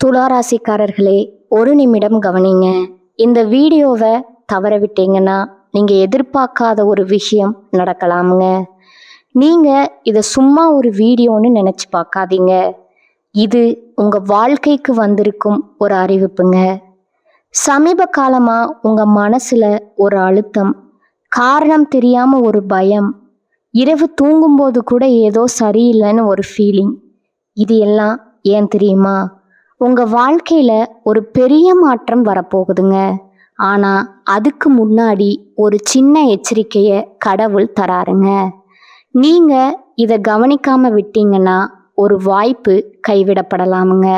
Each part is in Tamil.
துளாராசிக்காரர்களே, ஒரு நிமிடம் கவனிங்க. இந்த வீடியோவை தவற விட்டீங்கன்னா நீங்க எதிர்பார்க்காத ஒரு விஷயம் நடக்கலாமுங்க. நீங்க இதை சும்மா ஒரு வீடியோன்னு நினைச்சு பார்க்காதீங்க. இது உங்க வாழ்க்கைக்கு வந்திருக்கும் ஒரு அறிவிப்புங்க. சமீப காலமா உங்க மனசுல ஒரு அழுத்தம், காரணம் தெரியாம ஒரு பயம், இரவு தூங்கும்போது கூட ஏதோ சரியில்லைன்னு ஒரு ஃபீலிங். இது எல்லாம் ஏன் தெரியுமா? உங்க வாழ்க்கையில ஒரு பெரிய மாற்றம் வரப்போகுதுங்க. ஆனா அதுக்கு முன்னாடி ஒரு சின்ன எச்சரிக்கைய கடவுள் தராருங்க. நீங்க இதை கவனிக்காம விட்டீங்கன்னா ஒரு வாய்ப்பு கைவிடப்படலாமுங்க.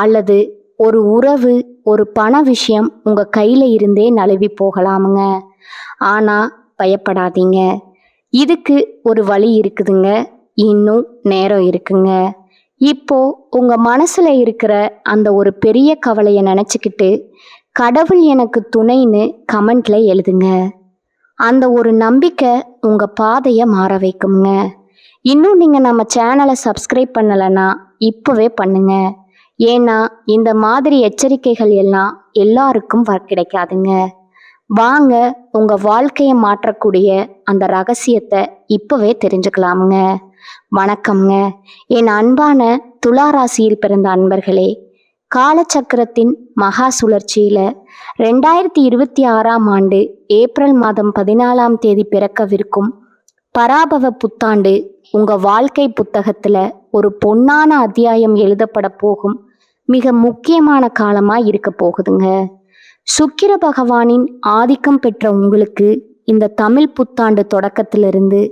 அல்லது ஒரு உறவு, ஒரு பண விஷயம் உங்க கையில இருந்தே நழுவி போகலாமுங்க. ஆனா பயப்படாதீங்க, இதுக்கு ஒரு வழி இருக்குதுங்க. இன்னும் நேரம் இருக்குங்க. இப்போ உங்க மனசுல இருக்கிற அந்த ஒரு பெரிய கவலையை நினைச்சுக்கிட்டு கடவுள் எனக்கு துணைன்னு கமெண்ட்ல எழுதுங்க. அந்த ஒரு நம்பிக்கை உங்க பாதையை மாற வைக்குங்க. இன்னும் நீங்க நம்ம சேனலை சப்ஸ்கிரைப் பண்ணலைன்னா இப்பவே பண்ணுங்க. ஏன்னா இந்த மாதிரி எச்சரிக்கைகள் எல்லாம் எல்லாருக்கும் கிடைக்காதுங்க. வாங்க உங்க வாழ்க்கையை மாற்றக்கூடிய அந்த ரகசியத்தை இப்பவே தெரிஞ்சுக்கலாமுங்க. வணக்கம்ங்க என் அன்பான துளாராசியில் பிறந்த அன்பர்களே. காலச்சக்கரத்தின் மகா சுழற்சியில 2026ஆம் ஆண்டு ஏப்ரல் மாதம் 14ஆம் தேதி பிறக்கவிருக்கும் பராபவ புத்தாண்டு உங்க வாழ்க்கை புத்தகத்துல ஒரு பொன்னான அத்தியாயம் எழுதப்பட போகும் மிக முக்கியமான காலமா இருக்க போகுதுங்க. சுக்கிர பகவானின் ஆதிக்கம் பெற்ற உங்களுக்கு இந்த தமிழ் புத்தாண்டு தொடக்கத்திலிருந்து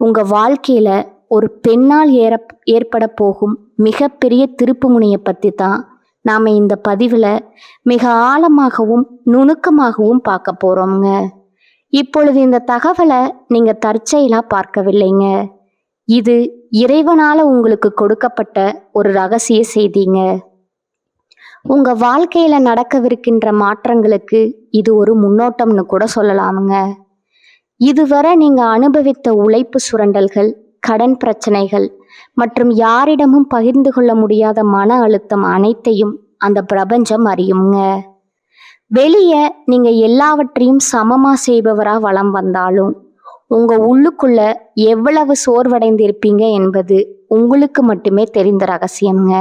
உங்க வாழ்க்கையில ஒரு பெண்ணால் ஏற்பட போகும் மிகப்பெரிய திருப்பு முனையை பற்றி தான் நாம் இந்த பதிவில் மிக ஆழமாகவும் நுணுக்கமாகவும் பார்க்க போகிறோங்க. இப்பொழுது இந்த தகவலை நீங்கள் தற்செயலாக பார்க்கவில்லைங்க. இது இறைவனால் உங்களுக்கு கொடுக்கப்பட்ட ஒரு ரகசிய செய்திங்க. உங்கள் வாழ்க்கையில் நடக்கவிருக்கின்ற மாற்றங்களுக்கு இது ஒரு முன்னோட்டம்னு கூட சொல்லலாமுங்க. இதுவரை நீங்கள் அனுபவித்த உழைப்பு சுரண்டல்கள், கடன் பிரச்சனைகள் மற்றும் யாரிடமும் பகிர்ந்து கொள்ள முடியாத மன அழுத்தம் அனைத்தையும் அந்த பிரபஞ்சம் அறியுங்க. வெளியே நீங்க எல்லாவற்றையும் சமமா செய்பவரா வலம் வந்தாலும் உங்க உள்ளுக்குள்ள எவ்வளவு சோர்வடைந்திருப்பீங்க என்பது உங்களுக்கு மட்டுமே தெரிந்த ரகசியம்ங்க.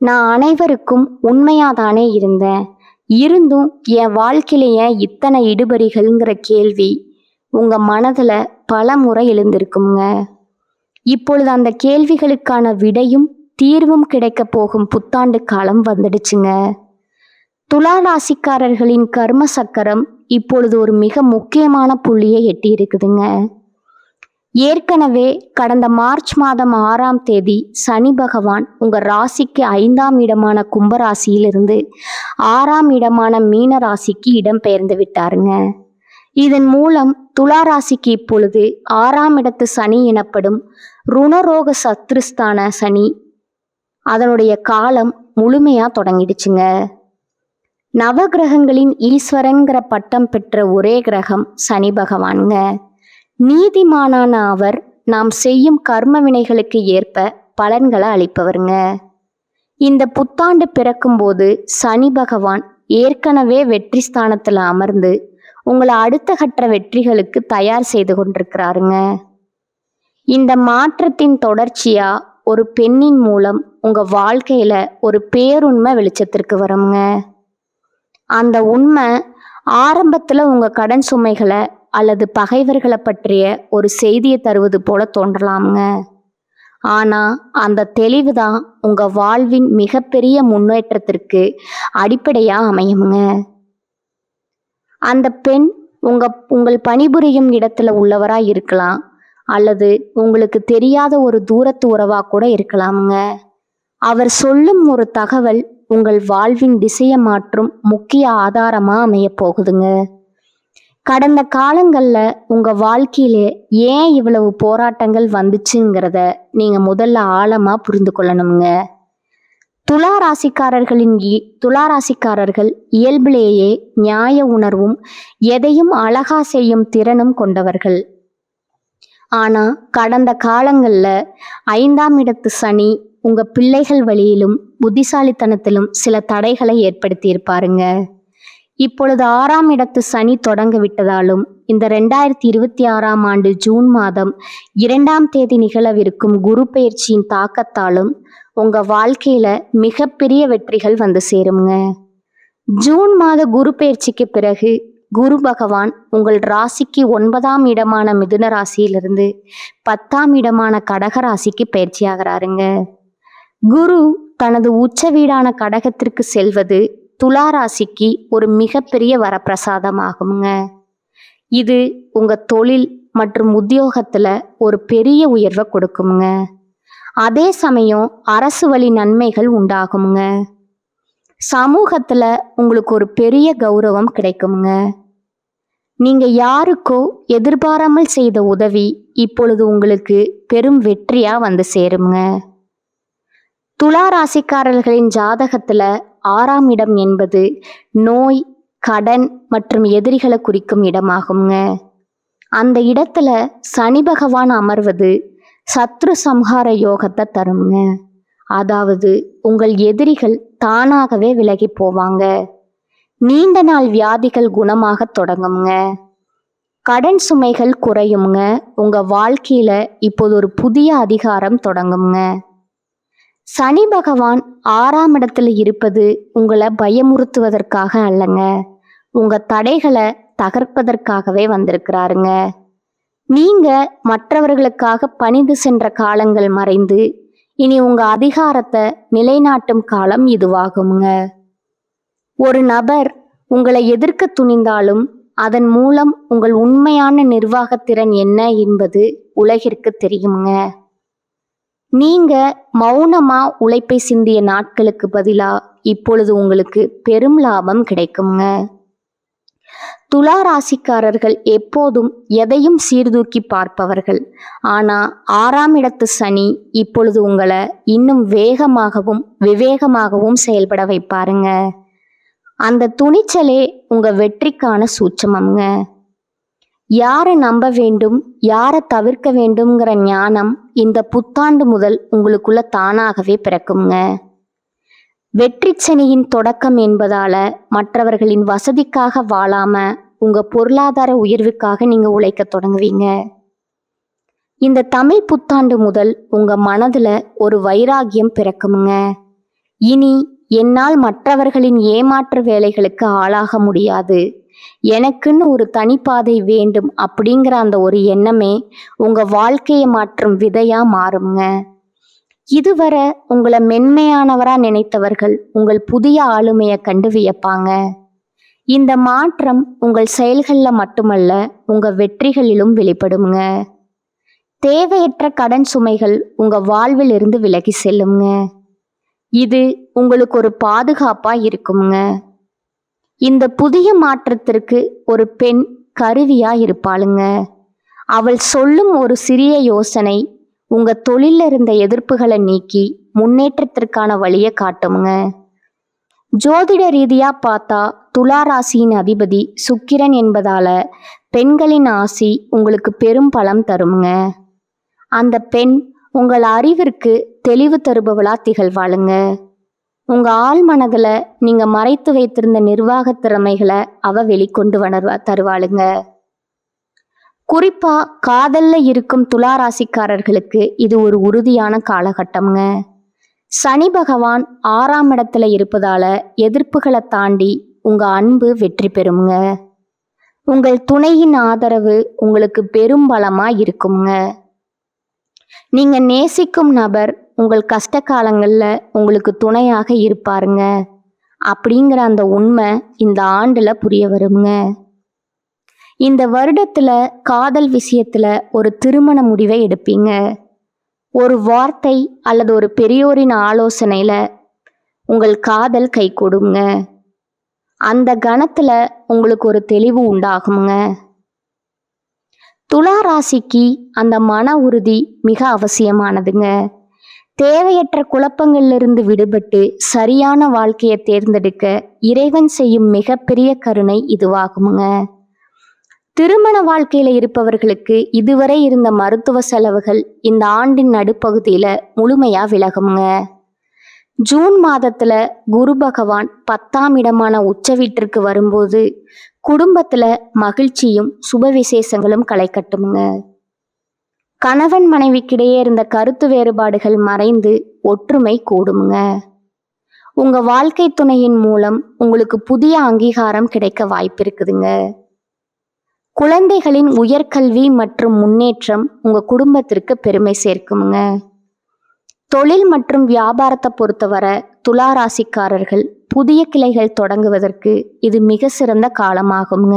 நான் அனைவருக்கும் உண்மையாதானே இருந்தும் என் வாழ்க்கையிலேயே இத்தனை இடுபறிகள்ங்கிற கேள்வி உங்க மனதுல பல முறை எழுந்திருக்குங்க. இப்பொழுது அந்த கேள்விகளுக்கான விடையும் தீர்வும் கிடைக்க போகும் புத்தாண்டு காலம் வந்துடுச்சுங்க. துலா ராசிக்காரர்களின் கர்ம சக்கரம் இப்பொழுது ஒரு மிக முக்கியமான புள்ளியை எட்டி இருக்குதுங்க. ஏற்கனவே கடந்த மார்ச் மாதம் 6ஆம் தேதி சனி பகவான் உங்க ராசிக்கு 5ஆம் இடமான கும்பராசியிலிருந்து 6ஆம் இடமான மீன ராசிக்கு இடம் பெயர்ந்து விட்டாருங்க. இதன் மூலம் துலா ராசிக்கு இப்பொழுது 6ஆம் இடத்து சனி எனப்படும் ருணரோக சத்ருஸ்தான சனி அதனுடைய காலம் முழுமையா தொடங்கிடுச்சுங்க. நவகிரகங்களின் ஈஸ்வரன்கிற பட்டம் பெற்ற ஒரே கிரகம் சனி பகவானுங்க. நீதிமானான அவர் நாம் செய்யும் கர்ம வினைகளுக்கு ஏற்ப பலன்களை அளிப்பவருங்க. இந்த புத்தாண்டு பிறக்கும்போது சனி பகவான் ஏற்கனவே வெற்றி ஸ்தானத்துல அமர்ந்து உங்களை அடுத்த கட்ட வெற்றிகளுக்கு தயார் செய்து கொண்டிருக்கிறாருங்க. இந்த மாற்றத்தின் தொடர்ச்சியா ஒரு பெண்ணின் மூலம் உங்க வாழ்க்கையில ஒரு பேருண்மை வெளிச்சத்திற்கு வருங்க. அந்த உண்மை ஆரம்பத்துல உங்க கடன் சுமைகளை அல்லது பகைவர்களை பற்றிய ஒரு செய்தியை தருவது போல தோன்றலாமுங்க. ஆனா அந்த தெளிவுதான் உங்க வாழ்வின் மிகப்பெரிய முன்னேற்றத்திற்கு அடிப்படையா அமையுங்க. அந்த பெண் உங்கள் பணிபுரியும் இடத்துல உள்ளவரா இருக்கலாம், அல்லது உங்களுக்கு தெரியாத ஒரு தூரத்து உறவா கூட இருக்கலாமுங்க. அவர் சொல்லும் ஒரு தகவல் உங்கள் வாழ்வின் திசையை மாற்றும் முக்கிய ஆதாரமா அமைய போகுதுங்க. கடந்த காலங்கள்ல உங்க வாழ்க்கையிலே ஏன் இவ்வளவு போராட்டங்கள் வந்துச்சுங்கிறத நீங்க முதல்ல ஆழமா புரிந்து கொள்ளணுங்க. துலா ராசிக்காரர்கள் இயல்பிலேயே நியாய உணர்வும் எதையும் அழகா செய்யும் திறனும் கொண்டவர்கள். ஆனா கடந்த காலங்கள்ல 5ஆம் இடத்து சனி உங்க பிள்ளைகள் வழியிலும் புத்திசாலித்தனத்திலும் சில தடைகளை ஏற்படுத்தி இருப்பாருங்க. இப்பொழுது 6ஆம் இடத்து சனி தொடங்க விட்டதாலும் இந்த 2026ஆம் ஆண்டு ஜூன் மாதம் 2ஆம் தேதி நிகழவிருக்கும் குரு பெயர்ச்சியின் தாக்கத்தாலும் உங்க வாழ்க்கையில மிகப்பெரிய வெற்றிகள் வந்து சேருங்க. ஜூன் மாத குரு பெயர்ச்சிக்கு பிறகு குரு பகவான் உங்கள் ராசிக்கு 9ஆம் இடமான மிதுன ராசியிலிருந்து 10ஆம் இடமான கடக ராசிக்கு பயிற்சி ஆகிறாருங்க. குரு தனது உச்ச வீடான கடகத்திற்கு செல்வது துலா ராசிக்கு ஒரு மிகப்பெரிய வரப்பிரசாதமாகுங்க. இது உங்க தொழில் மற்றும் உத்தியோகத்துல ஒரு பெரிய உயர்வை கொடுக்குங்க. அதே சமயம் அரசு வழி நன்மைகள் உண்டாகுங்க. சமூகத்துல உங்களுக்கு ஒரு பெரிய கௌரவம் கிடைக்குங்க. நீங்க யாருக்கோ எதிர்பாராமல் செய்த உதவி இப்பொழுது உங்களுக்கு பெரும் வெற்றியா வந்து சேருங்க. துலா ராசிக்காரர்களின் ஜாதகத்துல 6ஆம் இடம் என்பது நோய், கடன் மற்றும் எதிரிகளை குறிக்கும் இடமாகுங்க. அந்த இடத்துல சனி பகவான் அமர்வது சத்ரு சம்ஹார யோகத்தை தருங்க. அதாவது உங்கள் எதிரிகள் தானாகவே விலகி போவாங்க. நீண்ட நாள் வியாதிகள் குணமாக தொடங்குங்க. கடன் சுமைகள் குறையுங்க. உங்க வாழ்க்கையில இப்போது ஒரு புதிய அதிகாரம் தொடங்குங்க. சனி பகவான் 6ஆம் இடத்துல இருப்பது உங்களை பயமுறுத்துவதற்காக அல்லங்க, உங்க தடைகளை தகர்ப்பதற்காகவே வந்திருக்கிறாருங்க. நீங்க மற்றவர்களுக்காக பணிந்து சென்ற காலங்கள் மறைந்து இனி உங்க அதிகாரத்தை நிலைநாட்டும் காலம் இதுவாகுங்க. ஒரு நபர் உங்களை எதிர்க்க துணிந்தாலும் அதன் மூலம் உங்கள் உண்மையான நிர்வாகத்திறன் என்ன என்பது உலகிற்கு தெரியுங்க. நீங்க மௌனமா உழைப்பை சிந்திய நாட்களுக்கு பதிலா இப்பொழுது உங்களுக்கு பெரும் லாபம் கிடைக்குங்க. துலா ராசிக்காரர்கள் எப்போதும் எதையும் சீர்தூக்கி பார்ப்பவர்கள். ஆனா 6ஆம் இடத்து சனி இப்பொழுது உங்களை இன்னும் வேகமாகவும் விவேகமாகவும் செயல்பட வைப்பாருங்க. அந்த துணிச்சலே உங்க வெற்றிக்கான சூட்சமங்க. யாரை நம்ப வேண்டும், யாரை தவிர்க்க வேண்டும்ங்கிற ஞானம் இந்த புத்தாண்டு முதல் உங்களுக்குள்ள தானாகவே பிறக்குங்க. வெற்றி சனியின் தொடக்கம் என்பதால மற்றவர்களின் வசதிக்காக வாழாம உங்க பொருளாதார உயர்வுக்காக நீங்க உழைக்க தொடங்குவீங்க. இந்த தமிழ் புத்தாண்டு முதல் உங்க மனதுல ஒரு வைராகியம் பிறக்குமுங்க. இனி என்னால் மற்றவர்களின் ஏமாற்று வேலைகளுக்கு ஆளாக முடியாது, எனக்குன்னு ஒரு தனிப்பாதை வேண்டும் அப்படிங்கிற அந்த ஒரு எண்ணமே உங்க வாழ்க்கையை மாற்றும் விதையா மாறுங்க. இதுவரை உங்களை மென்மையானவரா நினைத்தவர்கள் உங்கள் புதிய ஆளுமையை கண்டு வியப்பாங்க. இந்த மாற்றம் உங்கள் செயல்களில் மட்டுமல்ல, உங்க வெற்றிகளிலும் வெளிப்படுங்க. தேவையற்ற கடன் சுமைகள் உங்க வாழ்வில் இருந்து விலகி செல்லுங்க. இது உங்களுக்கு ஒரு பாதுகாப்பா இருக்குங்க. இந்த புதிய மாற்றத்திற்கு ஒரு பெண் கருவியா இருப்பாளுங்க. அவள் சொல்லும் ஒரு சிறிய யோசனை உங்க தொழில இருந்த எதிர்ப்புகளை நீக்கி முன்னேற்றத்திற்கான வழியை காட்டுங்க. ஜோதிட ரீதியா பார்த்தா துலா ராசியின் அதிபதி சுக்கிரன் என்பதால பெண்களின் ஆசி உங்களுக்கு பெரும் பலம் தருங்க. அந்த பெண் உங்கள் அறிவிற்கு தெளிவு தருபவளா திகழ்வாளுங்க. உங்க ஆள் மனதுல நீங்க மறைத்து வைத்திருந்த நிர்வாக திறமைகளை அவ வெளிக்கொண்டு தருவாளுங்க. குறிப்பா காதல்ல இருக்கும் துலா ராசிக்காரர்களுக்கு இது ஒரு உறுதியான காலகட்டம்ங்க. சனி பகவான் 6ஆம் இடத்துல இருப்பதால எதிர்ப்புகளை தாண்டி உங்க அன்பு வெற்றி பெறுங்க. உங்கள் துணையின் ஆதரவு உங்களுக்கு பெரும் பலமா இருக்குங்க. நீங்க நேசிக்கும் நபர் உங்கள் கஷ்ட காலங்கள்ல உங்களுக்கு துணையாக இருப்பாருங்க. அப்படிங்கிற அந்த உண்மை இந்த ஆண்டுல புரிய வருங்க. இந்த வருடத்துல காதல் விஷயத்துல ஒரு திருமண முடிவை எடுப்பீங்க. ஒரு வார்த்தை அல்லது ஒரு பெரியோரின் ஆலோசனையில உங்கள் காதல் கைகூடுங்க. அந்த கணத்துல உங்களுக்கு ஒரு தெளிவு உண்டாகுங்க. துலா ராசிக்கு அந்த மன உறுதி மிக அவசியமானதுங்க. தேவையற்ற குழப்பங்களிலிருந்து விடுபட்டு சரியான வாழ்க்கையை தேர்ந்தெடுக்க இறைவன் செய்யும் மிகப்பெரிய கருணை இதுவாகுங்க. திருமண வாழ்க்கையில இருப்பவர்களுக்கு இதுவரை இருந்த மருத்துவ செலவுகள் இந்த ஆண்டின் நடுப்பகுதியில முழுமையா விலகுங்க. ஜூன் மாதத்துல குரு பகவான் 10ஆம் இடமான உச்ச வீட்டிற்கு வரும்போது குடும்பத்துல மகிழ்ச்சியும் சுப விசேஷங்களும் களை கட்டுமுங்க. கணவன் மனைவிக்கிடையே இருந்த கருத்து வேறுபாடுகள் மறைந்து ஒற்றுமை கூடுமுங்க. உங்க வாழ்க்கை துணையின் மூலம் உங்களுக்கு புதிய அங்கீகாரம் கிடைக்க வாய்ப்பு இருக்குதுங்க. குழந்தைகளின் உயர்கல்வி மற்றும் முன்னேற்றம் உங்க குடும்பத்திற்கு பெருமை சேர்க்குமுங்க. தொழில் மற்றும் வியாபாரத்தை பொறுத்தவரை துலா ராசிக்காரர்கள் புதிய கிளைகள் தொடங்குவதற்கு இது மிக சிறந்த காலமாகுங்க.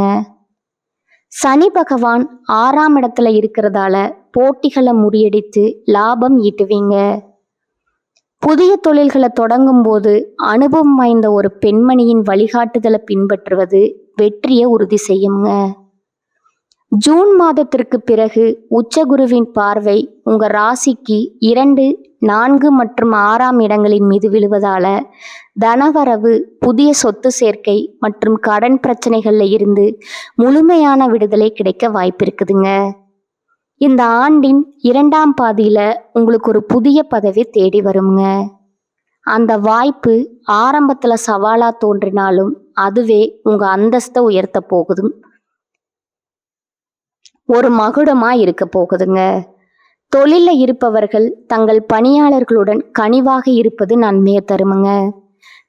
சனி பகவான் 6ஆம் இடத்துல இருக்கிறதால போட்டிகளை முறியடித்து லாபம் ஈட்டுவீங்க. புதிய தொழில்களை தொடங்கும் போது அனுபவம் வாய்ந்த ஒரு பெண்மணியின் வழிகாட்டுதலை பின்பற்றுவது வெற்றியை உறுதி செய்யுங்க. ஜூன் மாதத்திற்கு பிறகு உச்சகுருவின் பார்வை உங்க ராசிக்கு 2, 4 மற்றும் 6ஆம் இடங்களின் மீது விழுவதால தனவரவு, புதிய சொத்து சேர்க்கை மற்றும் கடன் பிரச்சனைகள்ல இருந்து முழுமையான விடுதலை கிடைக்க வாய்ப்பு இருக்குதுங்க. இந்த ஆண்டின் 2ஆம் பாதியில உங்களுக்கு ஒரு புதிய பதவி தேடி வருங்க. அந்த வாய்ப்பு ஆரம்பத்துல சவாலா தோன்றினாலும் அதுவே உங்க அந்தஸ்தை உயர்த்த போகுது, ஒரு மகுடமா இருக்க போகுதுங்க. தொழில இருப்பவர்கள் தங்கள் பணியாளர்களுடன் கனிவாக இருப்பது நன்மையை தருமுங்க.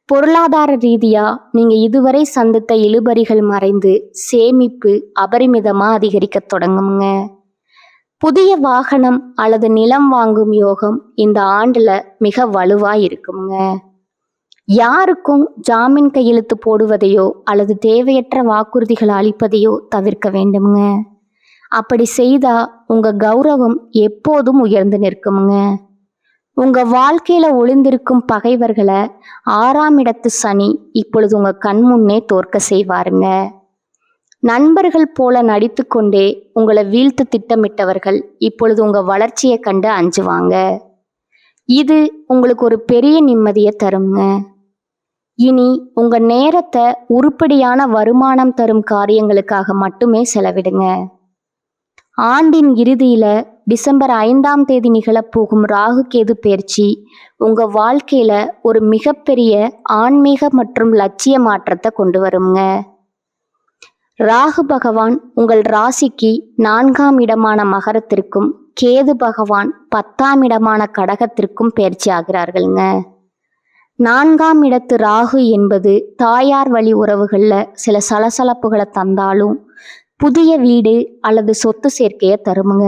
பொருளாதார ரீதியா நீங்க இதுவரை சந்தித்த இழுபறிகள் மறைந்து சேமிப்பு அபரிமிதமா அதிகரிக்க தொடங்குங்க. புதிய வாகனம் அல்லது நிலம் வாங்கும் யோகம் இந்த ஆண்டுல மிக வலுவா இருக்குங்க. யாருக்கும் ஜாமீன் கையெழுத்து போடுவதையோ அல்லது தேவையற்ற வாக்குறுதிகள் அளிப்பதையோ தவிர்க்க வேண்டுமுங்க. அப்படி செய்தா உங்க கௌரவம் எப்போதும் உயர்ந்து நிற்குமுங்க. உங்க வாழ்க்கையில ஒளிந்திருக்கும் பகைவர்களை 6ஆம் இடத்து சனி இப்பொழுது உங்க கண் முன்னே தோற்க செய்வாருங்க. நண்பர்கள் போல நடித்து கொண்டே உங்களை வீழ்த்து திட்டமிட்டவர்கள் இப்பொழுது உங்க வளர்ச்சியை கண்டு அஞ்சுவாங்க. இது உங்களுக்கு ஒரு பெரிய நிம்மதியை தருங்க. இனி உங்க நேரத்தை உருப்படியான வருமானம் தரும் காரியங்களுக்காக மட்டுமே செலவிடுங்க. ஆண்டின் இறுதியில டிசம்பர் 5ஆம் தேதி நிகழப்போகும் ராகு கேது பெயர்ச்சி உங்க வாழ்க்கையில ஒரு மிகப்பெரிய ஆன்மீக மற்றும் லட்சிய மாற்றத்தை கொண்டு வருங்க. ராகு பகவான் உங்கள் ராசிக்கு 4ஆம் இடமான மகரத்திற்கும் கேது பகவான் 10ஆம் இடமான கடகத்திற்கும் பெயர்ச்சி ஆகிறார்கள்ங்க. 4ஆம் இடத்து ராகு என்பது தாயார் வழி உறவுகள்ல சில சலசலப்புகளை தந்தாலும் புதிய வீடு அல்லது சொத்து சேர்க்கையை தருமுங்க.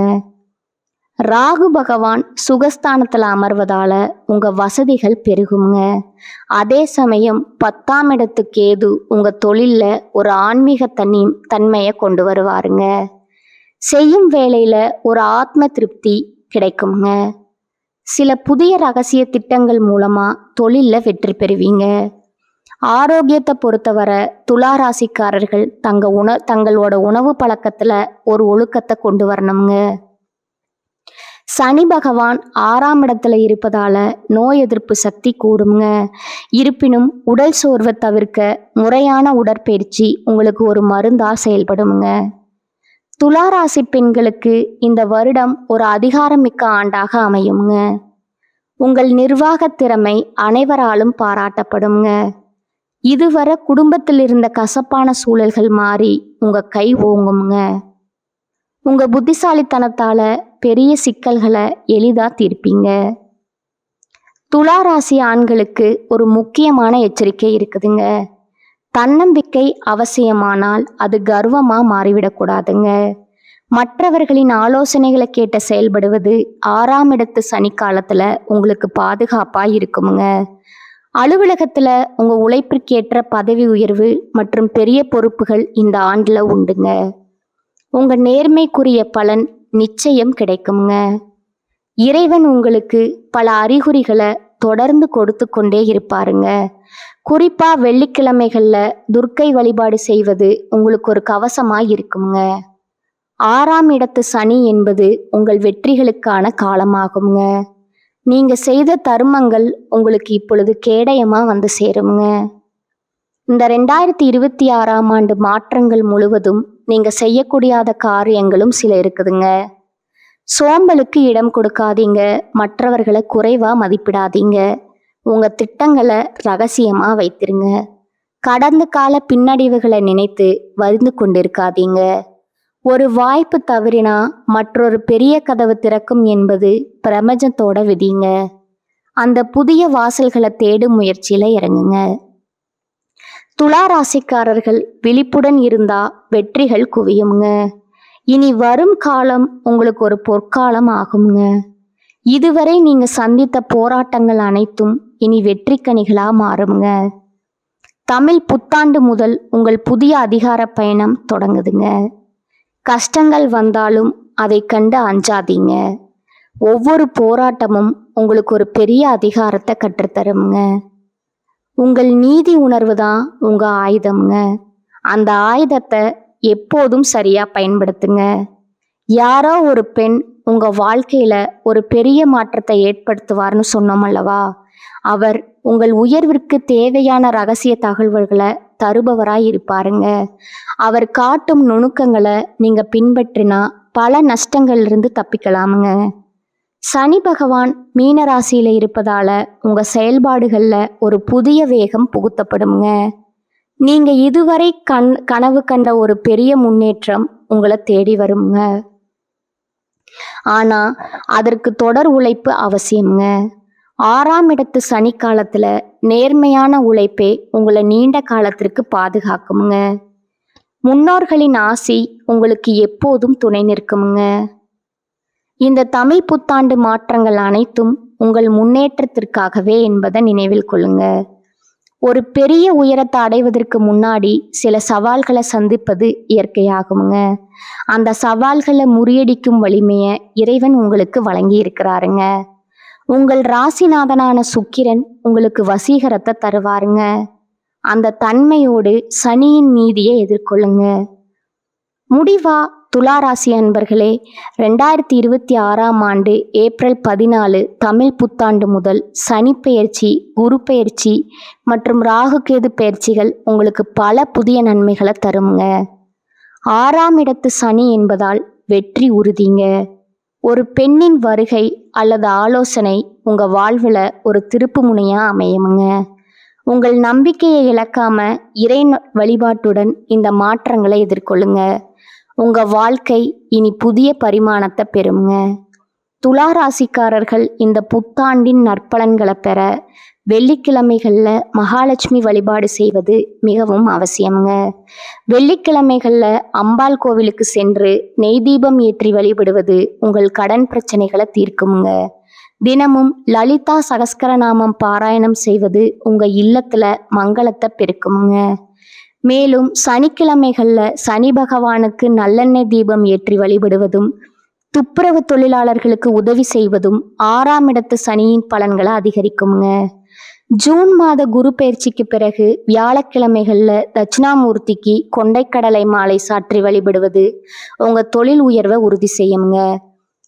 ராகு பகவான் சுகஸ்தானத்துல அமர்வதால உங்க வசதிகள் பெருகுங்க. அதே சமயம் 10ஆம் இடத்து கேது உங்க தொழில்ல ஒரு ஆன்மீக தன்மையை கொண்டு வருவாருங்க. செய்யும் வேலையில ஒரு ஆத்ம திருப்தி கிடைக்குங்க. சில புதிய ரகசிய திட்டங்கள் மூலமா தொழில்ல வெற்றி பெறுவீங்க. ஆரோக்கியத்தை பொறுத்தவரை துலா ராசிக்காரர்கள் தங்களோட உணவு பழக்கத்துல ஒரு ஒழுக்கத்தை கொண்டு வரணுங்க. சனி பகவான் 6ஆம் இடத்துல இருப்பதால நோய் எதிர்ப்பு சக்தி கூடுங்க. இருப்பினும் உடல் சோர்வை தவிர்க்க முறையான உடற்பயிற்சி உங்களுக்கு ஒரு மருந்தா செயல்படுங்க. துலா ராசி பெண்களுக்கு இந்த வருடம் ஒரு அதிகாரமிக்க ஆண்டாக அமையுங்க. உங்கள் நிர்வாக திறமை அனைவராலும் பாராட்டப்படுங்க. இதுவரை குடும்பத்தில் இருந்த கசப்பான சூழல்கள் மாறி உங்க கை ஓங்குங்க. உங்க புத்திசாலித்தனத்தால பெரிய சிக்கல்களை எளிதா தீர்ப்பீங்க. துலா ராசி ஆண்களுக்கு ஒரு முக்கியமான எச்சரிக்கை இருக்குதுங்க. தன்னம்பிக்கை அவசியமானால் அது கர்வமா மாறிவிடக்கூடாதுங்க. மற்றவர்களின் ஆலோசனைகளை கேட்டு செயல்படுவது 6ஆம் இடத்து சனி காலத்துல உங்களுக்கு பாதுகாப்பா இருக்குமுங்க. அலுவலகத்துல உங்க உழைப்பிற்கேற்ற பதவி உயர்வு மற்றும் பெரிய பொறுப்புகள் இந்த ஆண்டுல உண்டுங்க. உங்க நேர்மைக்குரிய பலன் நிச்சயம் கிடைக்குங்க. இறைவன் உங்களுக்கு பல அறிகுறிகளை தொடர்ந்து கொடுத்து கொண்டே இருப்பாருங்க. குறிப்பா வெள்ளிக்கிழமைகள்ல துர்க்கை வழிபாடு செய்வது உங்களுக்கு ஒரு கவசமா இருக்குங்க. 6ஆம் இடத்து சனி என்பது உங்கள் வெற்றிகளுக்கான காலமாகுங்க. நீங்க செய்த தர்மங்கள் உங்களுக்கு இப்பொழுது கேடயமா வந்து சேருங்க. இந்த 2026ஆம் ஆண்டு மாற்றங்கள் முழுவதும் நீங்க செய்யக்கூடியாத காரியங்களும் சில இருக்குதுங்க. சோம்பலுக்கு இடம் கொடுக்காதீங்க. மற்றவர்களை குறைவா மதிப்பிடாதீங்க. உங்க திட்டங்களை ரகசியமா வைத்திருங்க. கடந்த கால பின்னடைவுகளை நினைத்து வருந்து கொண்டிருக்காதீங்க. ஒரு வாய்ப்பு தவறினா மற்றொரு பெரிய கதவு திறக்கும் என்பது பிரபஞ்சத்தோட விதிங்க. அந்த புதிய வாசல்களை தேடும் முயற்சியில இறங்குங்க. துலா ராசிக்காரர்கள் விழிப்புடன் இருந்தா வெற்றிகள் குவியுங்க. இனி வரும் காலம் உங்களுக்கு ஒரு பொற்காலம் ஆகுங்க. இதுவரை நீங்க சந்தித்த போராட்டங்கள் அனைத்தும் இனி வெற்றி கனிகளா மாறுங்க. தமிழ் புத்தாண்டு முதல் உங்கள் புதிய அதிகார பயணம் தொடங்குதுங்க. கஷ்டங்கள் வந்தாலும் அதை கண்டு அஞ்சாதீங்க. ஒவ்வொரு போராட்டமும் உங்களுக்கு ஒரு பெரிய அதிகாரத்தை கற்றுத்தருங்க. உங்கள் நீதி உணர்வு தான் உங்க ஆயுதம்ங்க. அந்த ஆயுதத்தை எப்போதும் சரியா பயன்படுத்துங்க. யாரோ ஒரு பெண் உங்க வாழ்க்கையில ஒரு பெரிய மாற்றத்தை ஏற்படுத்துவார்னு சொன்னோம் அல்லவா? அவர் உங்கள் உயர்விற்கு தேவையான ரகசிய தகவல்களை தருபவராய் இருப்பாருங்க. அவர் காட்டும் நுணுக்கங்களை நீங்க பின்பற்றினா பல நஷ்டங்கள்ல தப்பிக்கலாமுங்க. சனி பகவான் மீன ராசியில இருப்பதால உங்க செயல்பாடுகள்ல ஒரு புதிய வேகம் புகுத்தப்படுங்க. நீங்க இதுவரை கனவு கண்ட ஒரு பெரிய முன்னேற்றம் உங்களை தேடி வருங்க. ஆனா அதற்கு தொடர் உழைப்பு அவசியம்ங்க. 6ஆம் இடத்து சனி காலத்துல நேர்மையான உழைப்பே உங்களை நீண்ட காலத்திற்கு பாதுகாக்குங்க. முன்னோர்களின் ஆசி உங்களுக்கு எப்போதும் துணை நிற்குமுங்க. இந்த தமிழ் புத்தாண்டு மாற்றங்கள் அனைத்தும் உங்கள் முன்னேற்றத்திற்காகவே என்பதை நினைவில் கொள்ளுங்க. ஒரு பெரிய உயரத்தை அடைவதற்கு முன்னாடி சில சவால்களை சந்திப்பது இயற்கையாகுங்க. அந்த சவால்களை முறியடிக்கும் வலிமையை இறைவன் உங்களுக்கு வழங்கி இருக்கிறாருங்க. உங்கள் ராசிநாதனான சுக்கிரன் உங்களுக்கு வசீகரத்தை தருவாருங்க. அந்த தன்மையோடு சனியின் நீதியை எதிர்கொள்ளுங்க. முடிவா துலா ராசி அன்பர்களே, 2026ஆம் ஆண்டு ஏப்ரல் 14 தமிழ் புத்தாண்டு முதல் சனி பெயர்ச்சி, குரு பெயர்ச்சி மற்றும் ராகு கேது பெயர்ச்சிகள் உங்களுக்கு பல புதிய நன்மைகளை தருங்க. 6ஆம் இடத்து சனி என்பதால் வெற்றி உறுதிங்க. ஒரு பெண்ணின் வருகை அல்லது ஆலோசனை உங்க வாழ்வுல ஒரு திருப்பு முனையா அமையுங்க. உங்கள் நம்பிக்கையை இழக்காம இறை வழிபாட்டுடன் இந்த மாற்றங்களை எதிர்கொள்ளுங்க. உங்க வாழ்க்கை இனி புதிய பரிமாணத்தை பெறுங்க. துலா ராசிக்காரர்கள் இந்த புத்தாண்டின் நற்பலன்களை பெற வெள்ளிக்கிழமைகள்ல மகாலட்சுமி வழிபாடு செய்வது மிகவும் அவசியம்ங்க. வெள்ளிக்கிழமைகள்ல அம்பாள் கோவிலுக்கு சென்று நெய் தீபம் ஏற்றி வழிபடுவது உங்கள் கடன் பிரச்சனைகளை தீர்க்குங்க. தினமும் லலிதா சகஸ்கரநாமம் பாராயணம் செய்வது உங்க இல்லத்துல மங்களத்தை பெருக்குங்க. மேலும் சனிக்கிழமைகள்ல சனி பகவானுக்கு நல்லெண்ணெய் தீபம் ஏற்றி வழிபடுவதும் துப்புரவு தொழிலாளர்களுக்கு உதவி செய்வதும் 6ஆம் இடத்து சனியின் பலன்களை அதிகரிக்குங்க. ஜூன் மாத குரு பயிற்சிக்கு பிறகு வியாழக்கிழமைகள்ல தட்சிணாமூர்த்திக்கு கொண்டைக்கடலை மாலை சாற்றி வழிபடுவது உங்க தொழில் உயர்வை உறுதி செய்யுங்க.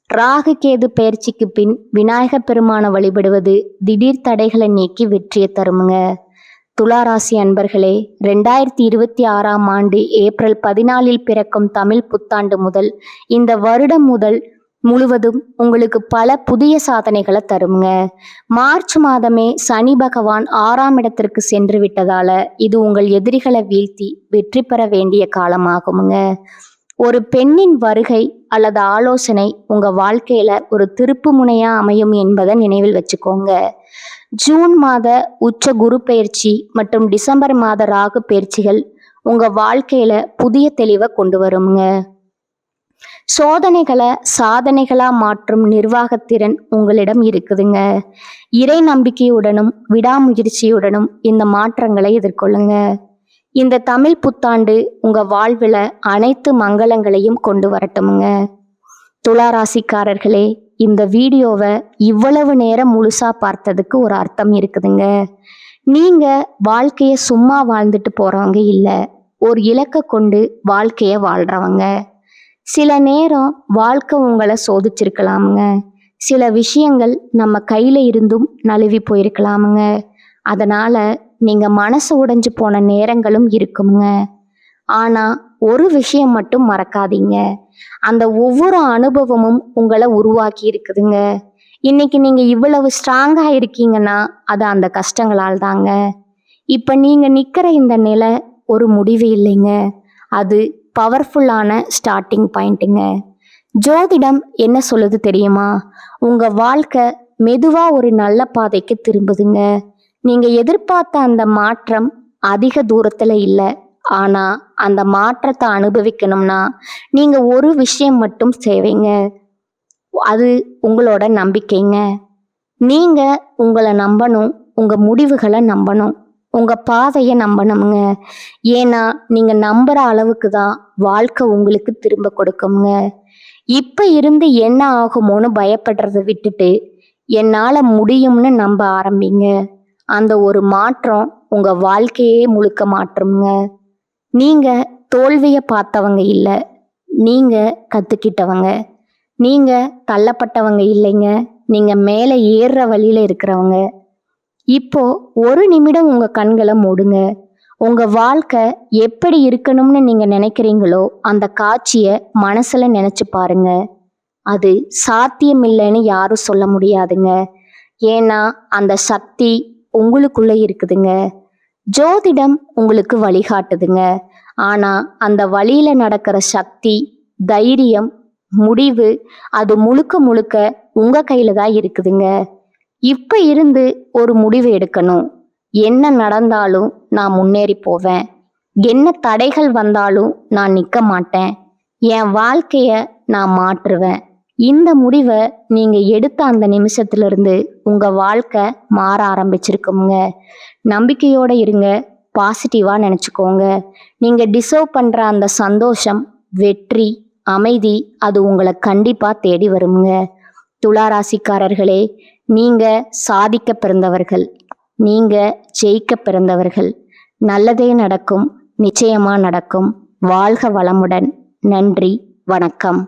ராகு கேது பயிற்சிக்கு பின் விநாயகர் பெருமானை வழிபடுவது திடீர் தடைகளை நீக்கி வெற்றியை தருமுங்க. துளாராசி அன்பர்களே, 2026ஆம் ஆண்டு ஏப்ரல் 14 பிறக்கும் தமிழ் புத்தாண்டு முதல் இந்த வருடம் முழுவதும் உங்களுக்கு பல புதிய சாதனைகளை தருங்க. மார்ச் மாதமே சனி பகவான் 6ஆம் இடத்திற்கு சென்று விட்டதால இது உங்கள் எதிரிகளை வீழ்த்தி வெற்றி பெற வேண்டிய காலமாகுங்க. ஒரு பெண்ணின் வருகை அல்லது ஆலோசனை உங்க வாழ்க்கையில ஒரு திருப்பு முனையா அமையும் என்பதை நினைவில் வச்சுக்கோங்க. ஜூன் மாத உச்ச குரு பயிற்சி மற்றும் டிசம்பர் மாத ராகு பயிற்சிகள் உங்க வாழ்க்கையில புதிய தெளிவை கொண்டு வருங்க. சோதனைகளை சாதனைகளா மாற்றும் நிர்வாகத்திறன் உங்களிடம் இருக்குதுங்க. இறை நம்பிக்கையுடனும் விடாமுயற்சியுடனும் இந்த மாற்றங்களை எதிர்கொள்ளுங்க. இந்த தமிழ் புத்தாண்டு உங்க வாழ்வுல அனைத்து மங்களங்களையும் கொண்டு வரட்டுமுங்க. துளாராசிக்காரர்களே, இந்த வீடியோவை இவ்வளவு நேரம் முழுசா பார்த்ததுக்கு ஒரு அர்த்தம் இருக்குதுங்க. நீங்க வாழ்க்கைய சும்மா வாழ்ந்துட்டு போறவங்க இல்லை, ஒரு இலக்கை கொண்டு வாழ்க்கைய வாழ்றவங்க. சில நேரம் வாழ்க்கை உங்களை சோதிச்சிருக்கலாமுங்க. சில விஷயங்கள் நம்ம கையில இருந்தும் நழுவி போயிருக்கலாமுங்க. அதனால நீங்க மனசு உடைஞ்சு போன நேரங்களும் இருக்குங்க. ஆனா ஒரு விஷயம் மட்டும் மறக்காதீங்க, அந்த ஒவ்வொரு அனுபவமும் உங்களை உருவாக்கி இருக்குதுங்க. இன்னைக்கு நீங்க இவ்வளவு ஸ்ட்ராங்கா இருக்கீங்கன்னா அது அந்த கஷ்டங்களால் தாங்க. இப்ப நீங்க நிக்கிற இந்த நிலை ஒரு முடிவு இல்லைங்க, அது பவர்ஃபுல்லான ஸ்டார்டிங் பாயிண்ட்டுங்க. ஜோதிடம் என்ன சொல்லுது தெரியுமா? உங்க வாழ்க்கை மெதுவா ஒரு நல்ல பாதைக்கு திரும்புதுங்க. நீங்க எதிர்பார்த்த அந்த மாற்றம் அதிக தூரத்துல இல்ல. ஆனா அந்த மாற்றத்தை அனுபவிக்கணும்னா நீங்க ஒரு விஷயம் மட்டும் செய்வீங்க, அது உங்களோட நம்பிக்கைங்க. நீங்க உங்களை நம்பணும், உங்க முடிவுகளை நம்பணும், உங்க பாதையை நம்பணுங்க. ஏன்னா நீங்க நம்புற அளவுக்கு தான் வாழ்க்கை உங்களுக்கு திரும்ப கொடுக்குங்க. இப்ப இருந்து என்ன ஆகுமோன்னு பயப்படுறதை விட்டுட்டு என்னால முடியும்னு நம்ப ஆரம்பிங்க. அந்த ஒரு மாற்றம் உங்க வாழ்க்கையே முழுக்க மாற்றுங்க. நீங்க தோல்விய பார்த்தவங்க இல்ல, நீங்க கத்துக்கிட்டவங்க. நீங்க தள்ளப்பட்டவங்க இல்லைங்க, நீங்க மேலே ஏறுற வழியில இருக்கிறவங்க. இப்போ ஒரு நிமிடம் உங்க கண்களை மூடுங்க. உங்க வாழ்க்கை எப்படி இருக்கணும்னு நீங்க நினைக்கிறீங்களோ அந்த காட்சியை மனசுல நினைச்சு பாருங்க. அது சாத்தியம் இல்லைன்னு யாரும் சொல்ல முடியாதுங்க. ஏன்னா அந்த சக்தி உங்களுக்குள்ள இருக்குதுங்க. ஜோதிடம் உங்களுக்கு வழிகாட்டுதுங்க. ஆனா அந்த வழியில நடக்கிற சக்தி, தைரியம், முடிவு அது முழுக்க முழுக்க உங்க கையில தான் இருக்குதுங்க. இப்ப இருந்து ஒரு முடிவு எடுக்கணும். என்ன நடந்தாலும் நான் முன்னேறி போவேன், என்ன தடைகள் வந்தாலும் நான் நிக்க மாட்டேன், என் வாழ்க்கைய நான் மாற்றுவேன். இந்த முடிவை நீங்க எடுத்த அந்த நிமிஷத்துல இருந்து உங்க வாழ்க்கை மாற ஆரம்பிச்சிருக்குங்க. நம்பிக்கையோட இருங்க, பாசிட்டிவா நினைச்சுக்கோங்க. நீங்க டிசர்வ் பண்ற அந்த சந்தோஷம், வெற்றி, அமைதி அது உங்களை கண்டிப்பா தேடி வருங்க. துளாராசிக்காரர்களே, நீங்க சாதிக்க பிறந்தவர்கள், நீங்க ஜெயிக்க பிறந்தவர்கள். நல்லதே நடக்கும், நிச்சயமா நடக்கும். வாழ்க வளமுடன். நன்றி, வணக்கம்.